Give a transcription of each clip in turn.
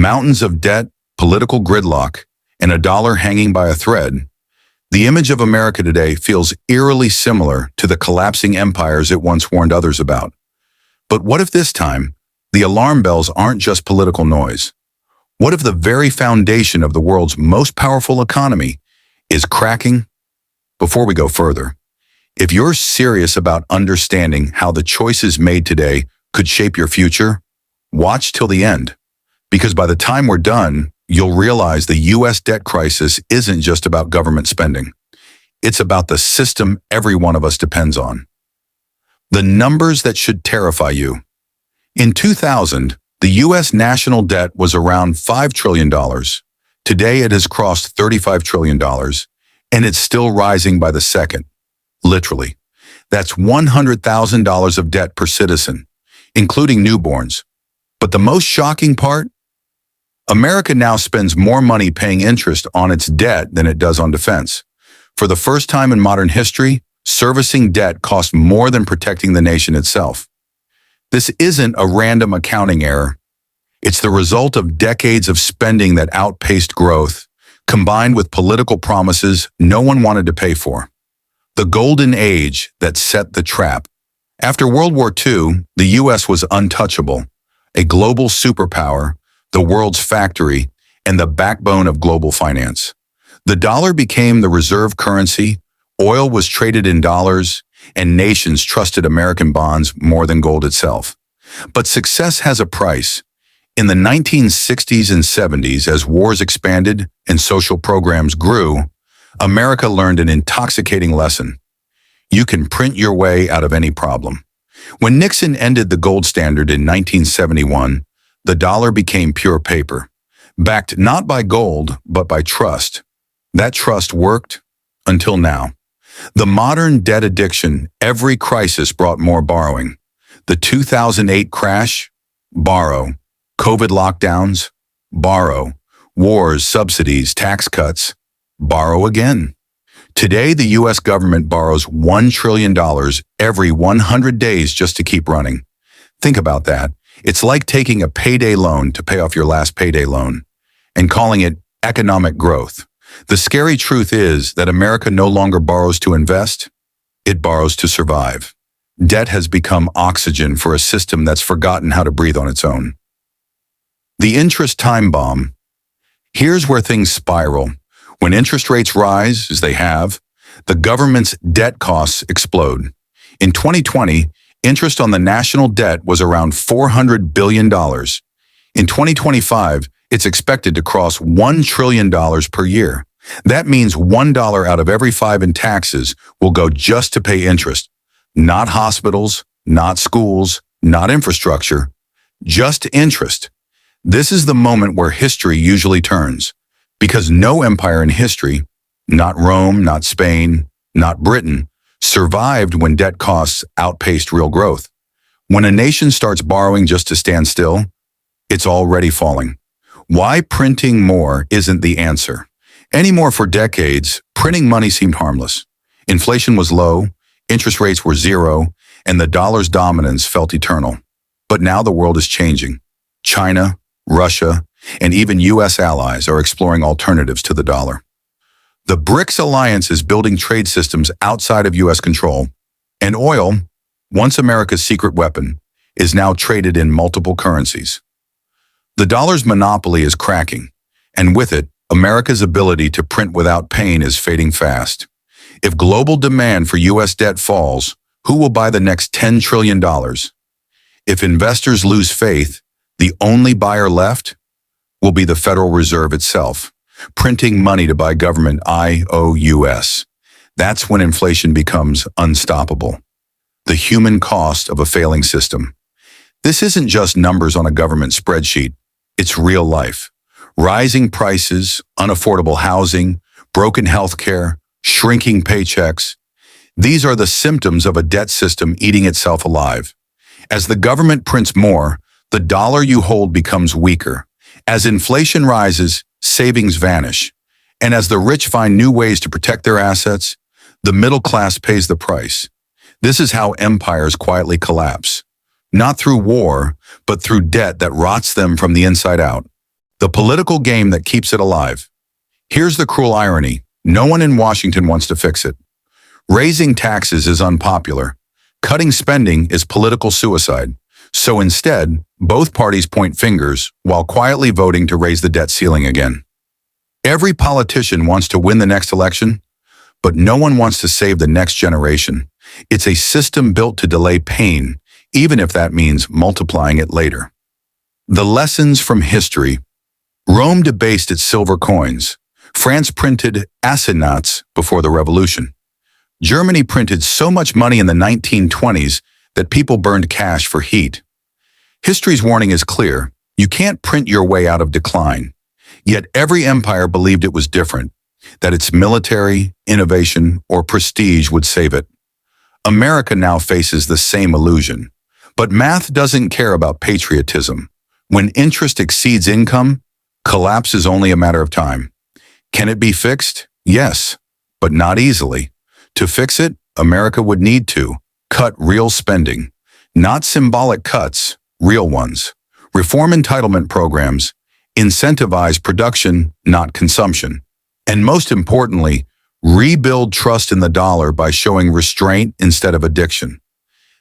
mountains of debt, political gridlock, and a dollar hanging by a thread, the image of America today feels eerily similar to the collapsing empires it once warned others about. But what if this time, the alarm bells aren't just political noise? What if the very foundation of the world's most powerful economy is cracking? Before we go further, if you're serious about understanding how the choices made today could shape your future, watch till the end. Because by the time we're done, you'll realize the U.S. debt crisis isn't just about government spending. It's about the system every one of us depends on. The numbers that should terrify you. In 2000, the U.S. national debt was around $5 trillion. Today it has crossed $35 trillion, and it's still rising by the second. Literally. That's $100,000 of debt per citizen, including newborns. But the most shocking part? America now spends more money paying interest on its debt than it does on defense. For the first time in modern history, servicing debt costs more than protecting the nation itself. This isn't a random accounting error. It's the result of decades of spending that outpaced growth, combined with political promises no one wanted to pay for. The golden age that set the trap. After World War II, the U.S. was untouchable, a global superpower, the world's factory, and the backbone of global finance. The dollar became the reserve currency, oil was traded in dollars, and nations trusted American bonds more than gold itself. But success has a price. In the 1960s and 70s, as wars expanded and social programs grew, America learned an intoxicating lesson. You can print your way out of any problem. When Nixon ended the gold standard in 1971, the dollar became pure paper, backed not by gold, but by trust. That trust worked until now. The modern debt addiction, every crisis brought more borrowing. The 2008 crash, borrow. COVID lockdowns, borrow. Wars, subsidies, tax cuts, borrow again. Today, the U.S. government borrows $1 trillion every 100 days just to keep running. Think about that. It's like taking a payday loan to pay off your last payday loan and calling it economic growth. The scary truth is that America no longer borrows to invest, it borrows to survive. Debt has become oxygen for a system that's forgotten how to breathe on its own. The interest time bomb. Here's where things spiral. When interest rates rise, as they have, the government's debt costs explode. In 2020, interest on the national debt was around $400 billion. In 2025, it's expected to cross $1 trillion per year. That means $1 out of every 5 in taxes will go just to pay interest. Not hospitals, not schools, not infrastructure, just interest. This is the moment where history usually turns, because no empire in history, not Rome, not Spain, not Britain, survived when debt costs outpaced real growth. When a nation starts borrowing just to stand still, it's already falling. Why printing more isn't the answer. Anymore for decades, printing money seemed harmless. Inflation was low, interest rates were zero, and the dollar's dominance felt eternal. But now the world is changing. China, Russia, and even U.S. allies are exploring alternatives to the dollar. The BRICS alliance is building trade systems outside of U.S. control, and oil, once America's secret weapon, is now traded in multiple currencies. The dollar's monopoly is cracking, and with it, America's ability to print without pain is fading fast. If global demand for U.S. debt falls, who will buy the next $10 trillion? If investors lose faith, the only buyer left will be the Federal Reserve itself, printing money to buy government IOUs. That's when inflation becomes unstoppable. The human cost of a failing system. This isn't just numbers on a government spreadsheet. It's real life. Rising prices, unaffordable housing, broken healthcare, shrinking paychecks. These are the symptoms of a debt system eating itself alive. As the government prints more, the dollar you hold becomes weaker. As inflation rises, savings vanish. And as the rich find new ways to protect their assets, the middle class pays the price. This is how empires quietly collapse. Not through war, but through debt that rots them from the inside out. The political game that keeps it alive. Here's the cruel irony. No one in Washington wants to fix it. Raising taxes is unpopular. Cutting spending is political suicide. So instead, both parties point fingers while quietly voting to raise the debt ceiling again. Every politician wants to win the next election, but no one wants to save the next generation. It's a system built to delay pain, even if that means multiplying it later. The lessons from history. Rome debased its silver coins. France printed assignats before the revolution. Germany printed so much money in the 1920s that people burned cash for heat. History's warning is clear. You can't print your way out of decline. Yet every empire believed it was different, that its military, innovation, or prestige would save it. America now faces the same illusion. But math doesn't care about patriotism. When interest exceeds income, collapse is only a matter of time. Can it be fixed? Yes, but not easily. To fix it, America would need to cut real spending, not symbolic cuts, real ones. Reform entitlement programs, incentivize production, not consumption. And most importantly, rebuild trust in the dollar by showing restraint instead of addiction.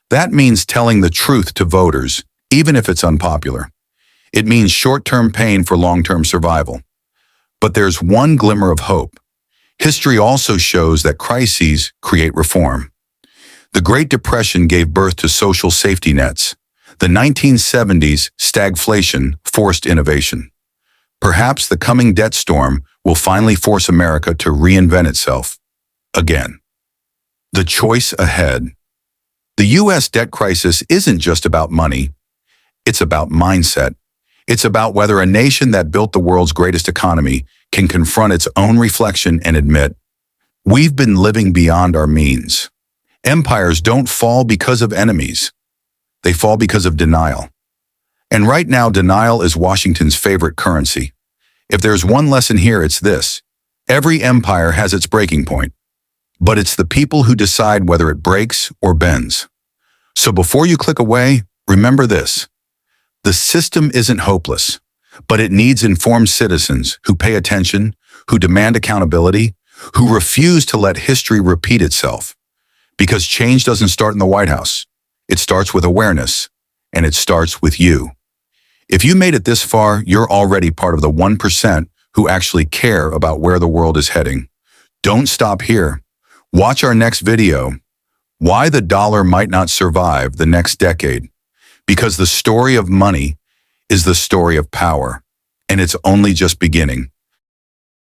That means telling the truth to voters, even if it's unpopular. It means short-term pain for long-term survival. But there's one glimmer of hope. History also shows that crises create reform. The Great Depression gave birth to social safety nets. The 1970s stagflation forced innovation. Perhaps the coming debt storm will finally force America to reinvent itself again. The choice ahead. The U.S. debt crisis isn't just about money. It's about mindset. It's about whether a nation that built the world's greatest economy can confront its own reflection and admit, we've been living beyond our means. Empires don't fall because of enemies. They fall because of denial. And right now, denial is Washington's favorite currency. If there's one lesson here, it's this. Every empire has its breaking point, but it's the people who decide whether it breaks or bends. So before you click away, remember this. The system isn't hopeless, but it needs informed citizens who pay attention, who demand accountability, who refuse to let history repeat itself. Because change doesn't start in the White House. It starts with awareness, and it starts with you. If you made it this far, you're already part of the 1% who actually care about where the world is heading. Don't stop here. Watch our next video, Why the Dollar Might Not Survive the Next Decade. Because the story of money is the story of power, and it's only just beginning.